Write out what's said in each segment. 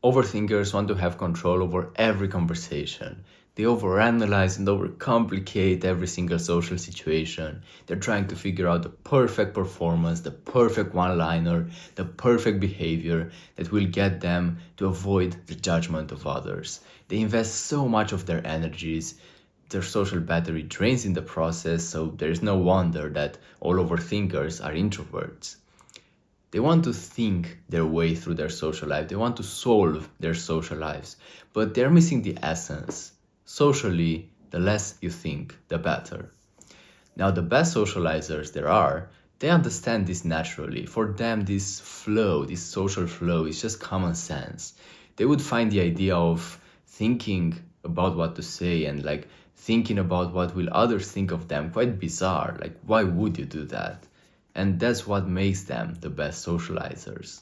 Overthinkers want to have control over every conversation. They overanalyze and overcomplicate every single social situation. They're trying to figure out the perfect performance, the perfect one-liner, the perfect behavior that will get them to avoid the judgment of others. They invest so much of their energies. Their social battery drains in the process, so there's no wonder that all overthinkers are introverts. They want to think their way through their social life. They want to solve their social lives, but they're missing the essence. Socially, the less you think, the better. Now, the best socializers there are, they understand this naturally. For them, this flow, this social flow is just common sense. They would find the idea of thinking about what to say and thinking about what will others think of them quite bizarre. Like, why would you do that? And that's what makes them the best socializers.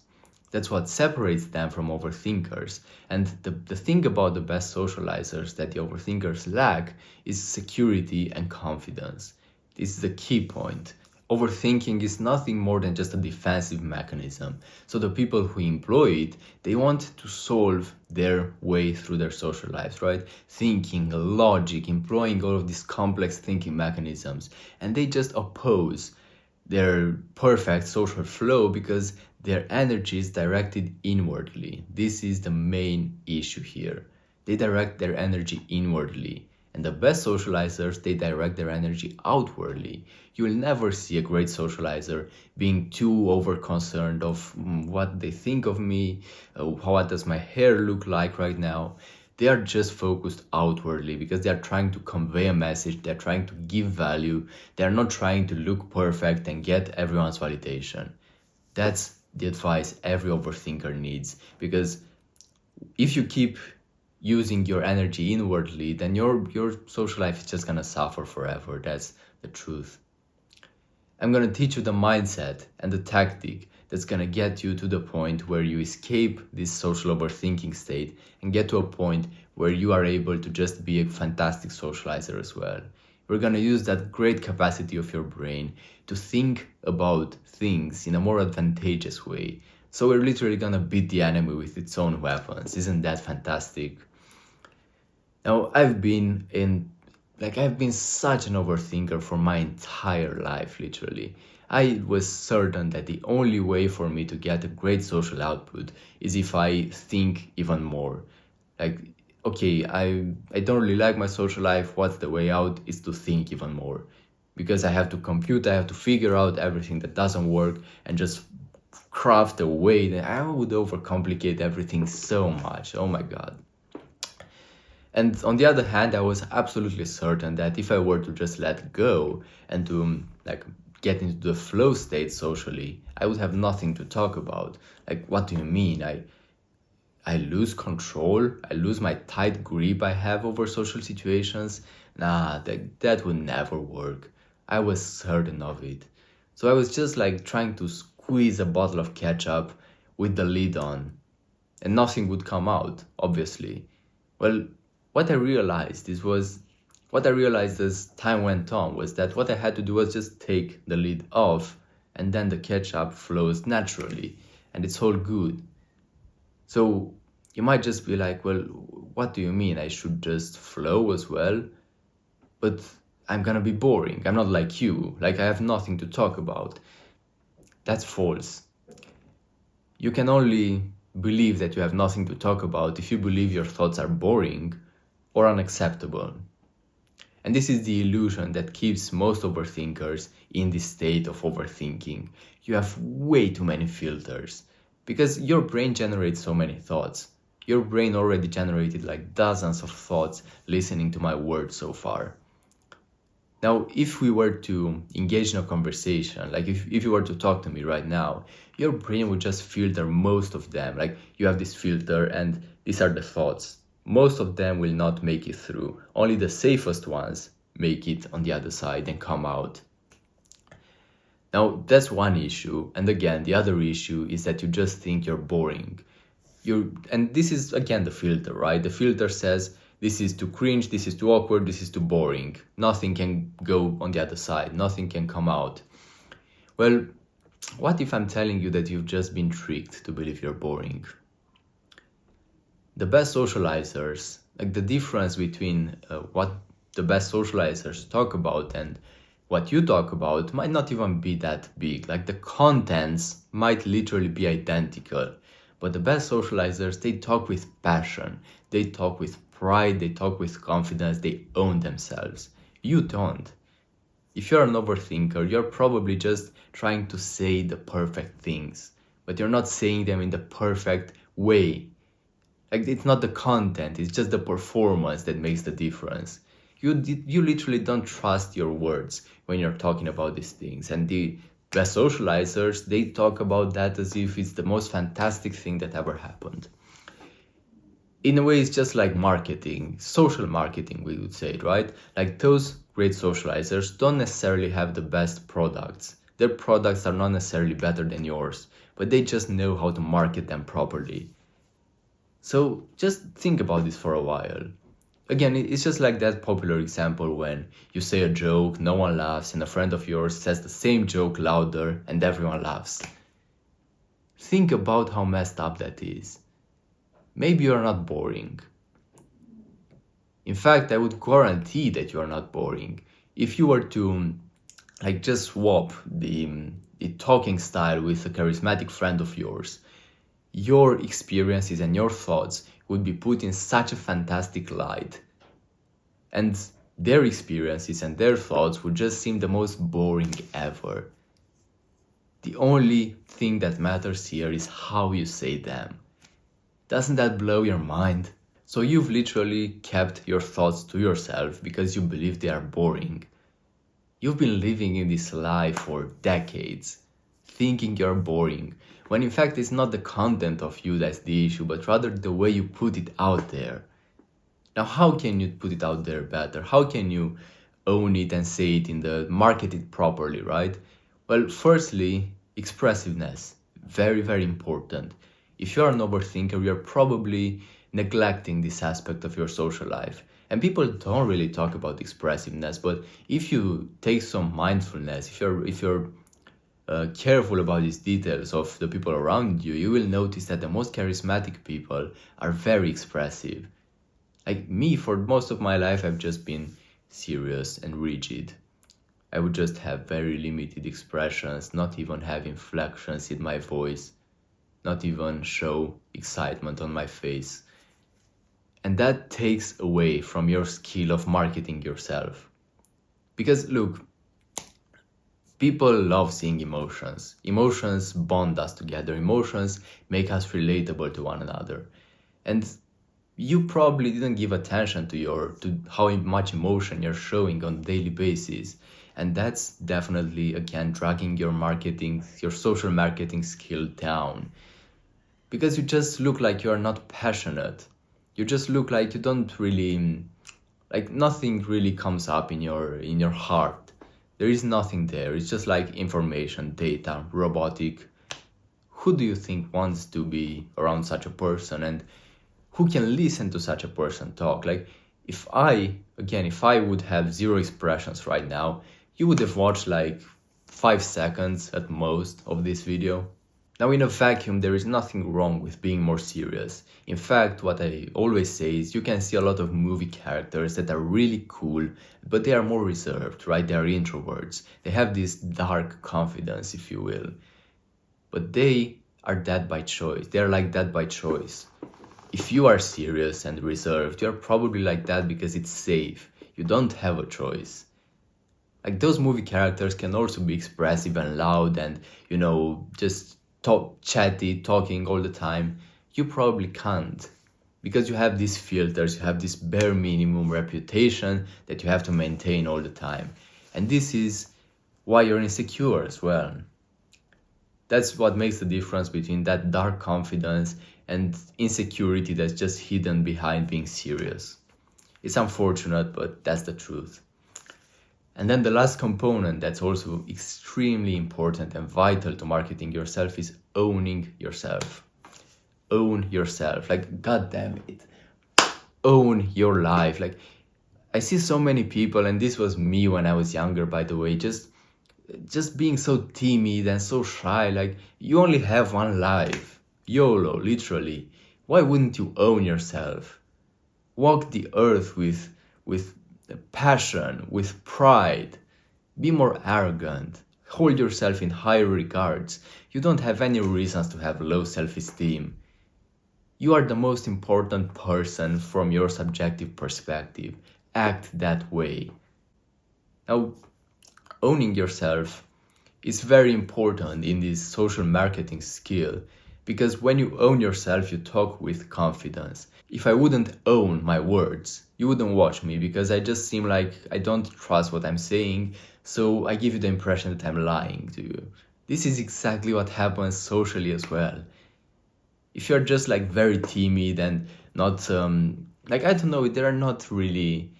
That's what separates them from overthinkers. And the thing about the best socializers that the overthinkers lack is security and confidence. This is the key point. Overthinking is nothing more than just a defensive mechanism. So the people who employ it, they want to solve their way through their social lives, right? Thinking, logic, employing all of these complex thinking mechanisms. And they just oppose their perfect social flow because their energy is directed inwardly. This is the main issue here. They direct their energy inwardly. And the best socializers, they direct their energy outwardly. You will never see a great socializer being too over-concerned of what they think of me, what does my hair look like right now. They are just focused outwardly because they are trying to convey a message, they're trying to give value, they're not trying to look perfect and get everyone's validation. That's the advice every overthinker needs, because if you keep using your energy inwardly, then your social life is just gonna suffer forever. That's the truth. I'm gonna teach you the mindset and the tactic that's gonna get you to the point where you escape this social overthinking state and get to a point where you are able to just be a fantastic socializer as well. We're gonna use that great capacity of your brain to think about things in a more advantageous way. So we're literally gonna beat the enemy with its own weapons. Isn't that fantastic? Now, I've been such an overthinker for my entire life, literally. I was certain that the only way for me to get a great social output is if I think even more. Okay, I don't really like my social life. What's the way out? Is to think even more. Because I have to compute, I have to figure out everything that doesn't work and just craft a way that I would overcomplicate everything so much. Oh my God. And on the other hand, I was absolutely certain that if I were to just let go and to get into the flow state socially, I would have nothing to talk about. What do you mean? I lose control? I lose my tight grip I have over social situations? Nah, that would never work. I was certain of it. So I was just trying to squeeze a bottle of ketchup with the lid on, and nothing would come out, obviously. Well, what I realized as time went on was that what I had to do was just take the lid off, and then the ketchup flows naturally, and it's all good. So you might just be like, well, what do you mean? I should just flow as well? But I'm gonna be boring. I'm not like you. I have nothing to talk about. That's false. You can only believe that you have nothing to talk about if you believe your thoughts are boring or unacceptable. And this is the illusion that keeps most overthinkers in this state of overthinking. You have way too many filters because your brain generates so many thoughts. Your brain already generated dozens of thoughts listening to my words so far. Now, if we were to engage in a conversation, if you were to talk to me right now, your brain would just filter most of them. You have this filter and these are the thoughts. Most of them will not make it through. Only the safest ones make it on the other side and come out. Now, that's one issue. And again, the other issue is that you just think you're boring. And this is, again, the filter, right? The filter says, this is too cringe, this is too awkward, this is too boring. Nothing can go on the other side. Nothing can come out. Well, what if I'm telling you that you've just been tricked to believe you're boring? The best socializers, like the difference between what the best socializers talk about and what you talk about might not even be that big. Like the contents might literally be identical, but the best socializers, they talk with passion, they talk with pride, they talk with confidence, they own themselves. You don't. If you're an overthinker, you're probably just trying to say the perfect things, but you're not saying them in the perfect way. Like it's not the content, it's just the performance that makes the difference. You literally don't trust your words when you're talking about these things. And the best socializers, they talk about that as if it's the most fantastic thing that ever happened. In a way, it's just like marketing, social marketing, we would say, right? Like those great socializers don't necessarily have the best products. Their products are not necessarily better than yours, but they just know how to market them properly. So just think about this for a while. Again, it's just like that popular example when you say a joke, no one laughs, and a friend of yours says the same joke louder and everyone laughs. Think about how messed up that is. Maybe you're not boring. In fact, I would guarantee that you are not boring. If you were to just swap the talking style with a charismatic friend of yours, your experiences and your thoughts would be put in such a fantastic light. And their experiences and their thoughts would just seem the most boring ever. The only thing that matters here is how you say them. Doesn't that blow your mind? So you've literally kept your thoughts to yourself because you believe they are boring. You've been living in this lie for decades, thinking you're boring, when in fact it's not the content of you that's the issue, but rather the way you put it out there. Now, how can you put it out there better? How can you own it and say it market it properly, right? Well, firstly, expressiveness. Very, very important. If you're an overthinker, you're probably neglecting this aspect of your social life. And people don't really talk about expressiveness, but if you take some mindfulness, if you're careful about these details of the people around you, you will notice that the most charismatic people are very expressive. Like me, for most of my life, I've just been serious and rigid. I would just have very limited expressions, not even have inflections in my voice, not even show excitement on my face. And that takes away from your skill of marketing yourself. Because look, people love seeing emotions. Emotions bond us together. Emotions make us relatable to one another. And you probably didn't give attention to how much emotion you're showing on a daily basis. And that's definitely, again, dragging your social marketing skill down. Because you just look like you are not passionate. You just look like you don't really, nothing really comes up in your heart. There is nothing there. It's just like information, data, robotic. Who do you think wants to be around such a person? And who can listen to such a person talk? Like, if I would have zero expressions right now, you would have watched 5 seconds at most of this video. Now, in a vacuum, there is nothing wrong with being more serious. In fact, what I always say is you can see a lot of movie characters that are really cool, but they are more reserved, right? They are introverts. They have this dark confidence, if you will. But they are that by choice. They are like that by choice. If you are serious and reserved, you're probably like that because it's safe. You don't have a choice. Like those movie characters can also be expressive and loud and, just chatty, talking all the time. You probably can't because you have these filters, you have this bare minimum reputation that you have to maintain all the time. And this is why you're insecure as well. That's what makes the difference between that dark confidence and insecurity that's just hidden behind being serious. It's unfortunate, but that's the truth. And then the last component that's also extremely important and vital to marketing yourself is owning yourself. Own yourself. God damn it. Own your life. I see so many people, and this was me when I was younger, by the way, just being so timid and so shy. You only have one life. YOLO, literally. Why wouldn't you own yourself? Walk the earth with passion, with pride. Be more arrogant. Hold yourself in higher regards. You don't have any reasons to have low self-esteem. You are the most important person from your subjective perspective. Act that way. Now, owning yourself is very important in this social marketing skill, because when you own yourself, you talk with confidence. If I wouldn't own my words, you wouldn't watch me, because I just seem like I don't trust what I'm saying, so I give you the impression that I'm lying to you. This is exactly what happens socially as well. If you're just like very timid and not, like, I don't know, there are not really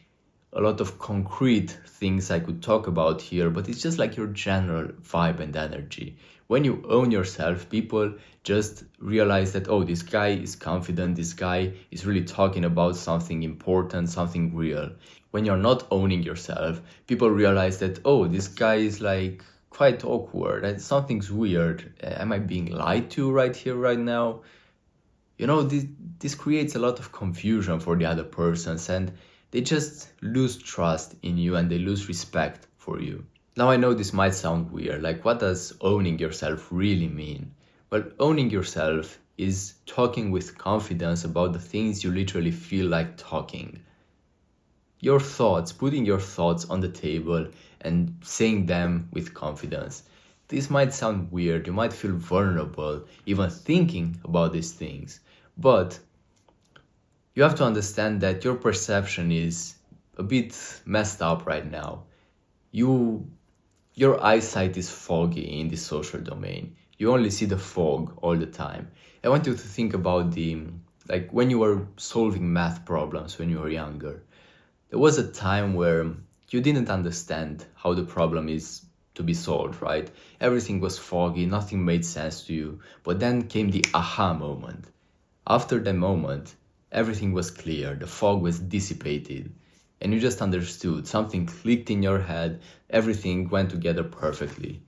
a lot of concrete things I could talk about here, but it's just like your general vibe and energy. When you own yourself, people just realize that, oh, this guy is confident, this guy is really talking about something important, something real. When you're not owning yourself, people realize that, oh, this guy is like quite awkward and something's weird. Am I being lied to right here, right now? You know, this creates a lot of confusion for the other persons, and they just lose trust in you and they lose respect for you. Now I know this might sound weird, like what does owning yourself really mean? Well, owning yourself is talking with confidence about the things you literally feel like talking. Your thoughts, putting your thoughts on the table and saying them with confidence. This might sound weird, you might feel vulnerable even thinking about these things, but you have to understand that your perception is a bit messed up right now. Your eyesight is foggy in the social domain. You only see the fog all the time. I want you to think about like when you were solving math problems when you were younger. There was a time where you didn't understand how the problem is to be solved, right? Everything was foggy, nothing made sense to you. But then came the aha moment. After that moment, everything was clear, the fog was dissipated, and you just understood, something clicked in your head, everything went together perfectly.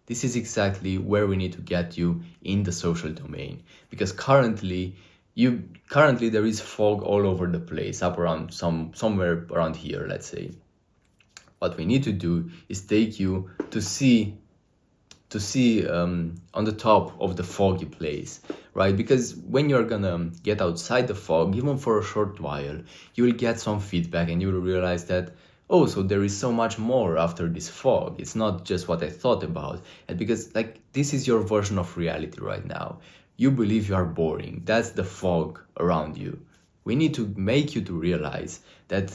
This is exactly where we need to get you in the social domain, because currently there is fog all over the place, up around somewhere around here, let's say. What we need to do is take you to see on the top of the foggy place, right? Because when you're gonna get outside the fog, even for a short while, you will get some feedback and you will realize that, oh, so there is so much more after this fog. It's not just what I thought about. And because like this is your version of reality right now. You believe you are boring. That's the fog around you. We need to make you to realize that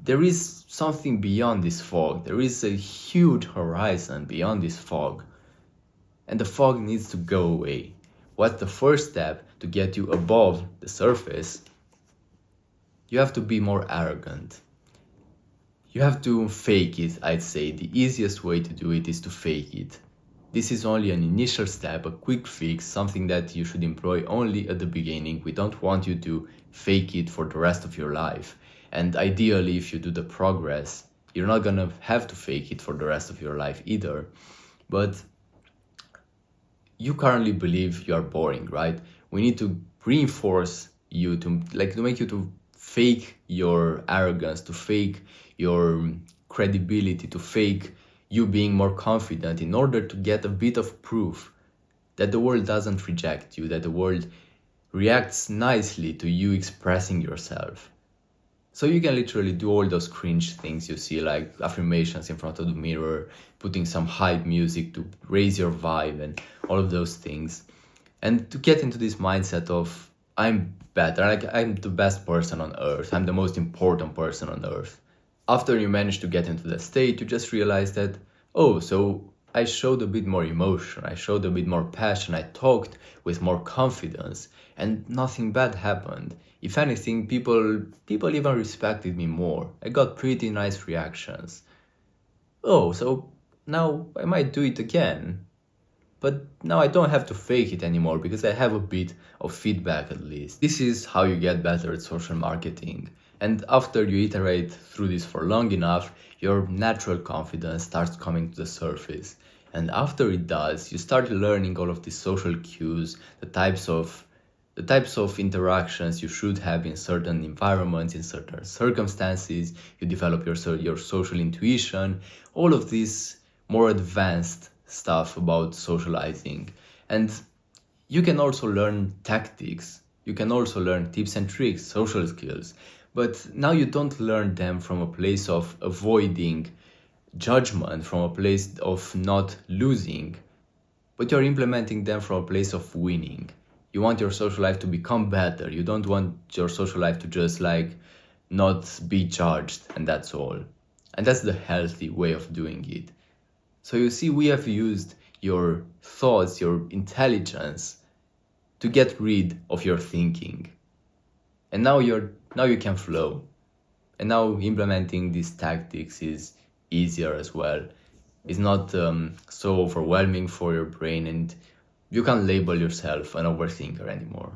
there is something beyond this fog. There is a huge horizon beyond this fog. And the fog needs to go away. What's the first step to get you above the surface? You have to be more arrogant. You have to fake it, I'd say. The easiest way to do it is to fake it. This is only an initial step, a quick fix, something that you should employ only at the beginning. We don't want you to fake it for the rest of your life. And ideally, if you do the progress, you're not gonna have to fake it for the rest of your life either. But you currently believe you are boring, right? We need to reinforce you to make you to fake your arrogance, to fake your credibility, to fake you being more confident in order to get a bit of proof that the world doesn't reject you, that the world reacts nicely to you expressing yourself. So you can literally do all those cringe things you see, like affirmations in front of the mirror, putting some hype music to raise your vibe and all of those things. And to get into this mindset of, I'm better, like I'm the best person on earth, I'm the most important person on earth. After you manage to get into that state, you just realize that, oh, so I showed a bit more emotion, I showed a bit more passion, I talked with more confidence, and nothing bad happened. If anything, people even respected me more. I got pretty nice reactions. Oh, so now I might do it again. But now I don't have to fake it anymore because I have a bit of feedback at least. This is how you get better at social marketing. And after you iterate through this for long enough, your natural confidence starts coming to the surface. And after it does, you start learning all of these social cues, the types of the types of interactions you should have in certain environments, in certain circumstances. You develop your social intuition, all of this more advanced stuff about socializing. And you can also learn tactics. You can also learn tips and tricks, social skills. But now you don't learn them from a place of avoiding judgment, from a place of not losing, but you're implementing them from a place of winning. You want your social life to become better. You don't want your social life to just like not be judged, and that's all. And that's the healthy way of doing it. So you see, we have used your thoughts, your intelligence to get rid of your thinking. And now you can flow. And now implementing these tactics is easier as well. It's not so overwhelming for your brain, and you can't label yourself an overthinker anymore.